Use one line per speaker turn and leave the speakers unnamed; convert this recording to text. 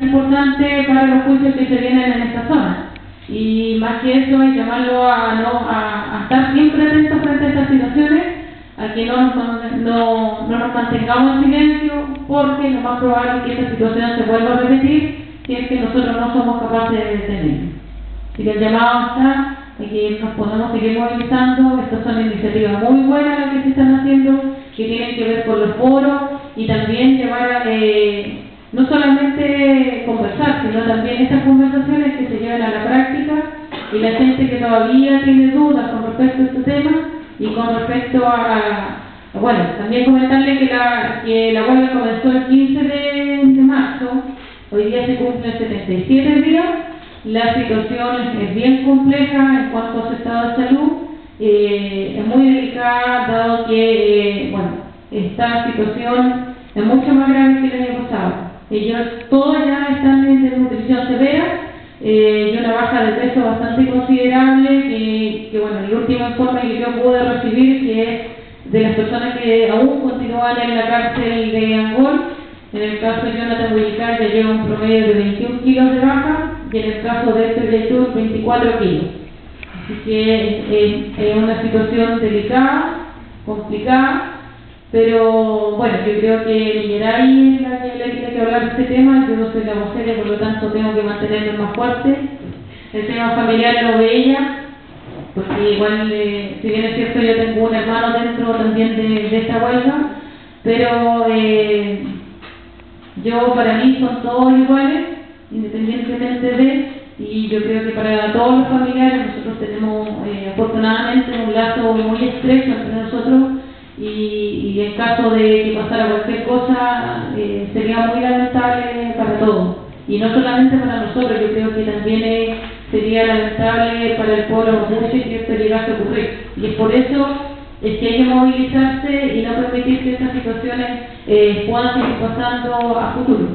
importante para los juicios que se vienen en esta zona. Y más que eso, hay que llamarlo a estar siempre atentos frente a estas situaciones, a que no nos mantengamos en silencio, porque lo más probable es que esta situación se vuelva a repetir si es que nosotros no somos capaces de detenerlo. Así que el llamado está a que nos podamos seguir movilizando. Estas son iniciativas muy buenas las que se están haciendo, que tienen que ver con los foros y también llevar no solamente conversar, sino también estas conversaciones que se lleven a la práctica, y la gente que todavía tiene dudas con respecto a este tema y con respecto bueno, también comentarle que la huelga comenzó el 15 de marzo, hoy día se cumplen 77 días, la situación es bien compleja en cuanto a su estado de salud, es muy delicada, dado que, bueno, esta situación es mucho más grave que el año pasado. Ellos todos ya están en desnutrición severa y una baja de peso bastante considerable, que bueno, el último informe que yo pude recibir, que es de las personas que aún continúan en la cárcel de Angol. En el caso de Jonathan Huillicay ya lleva un promedio de 21 kilos de baja, y en el caso de Héctor Yaitur 24 kilos. Así que es una situación delicada, complicada, pero bueno, yo creo que Mineray es la que le tiene que hablar de este tema. Yo soy la vocera, por lo tanto tengo que mantenerme más fuerte. El tema familiar lo ve ella, porque igual, si bien es cierto, yo tengo un hermano dentro también de esta huelga, pero para mí son todos iguales, independientemente y yo creo que para todos los familiares nosotros tenemos afortunadamente un lazo muy estrecho entre nosotros, y en caso de que pasara cualquier cosa sería muy lamentable para todos, y no solamente para nosotros. Yo creo que también sería lamentable para el pueblo mapuche que esto llegase a ocurrir, y es por eso es que hay que movilizarse y no permitir que estas situaciones puedan seguir pasando a futuro.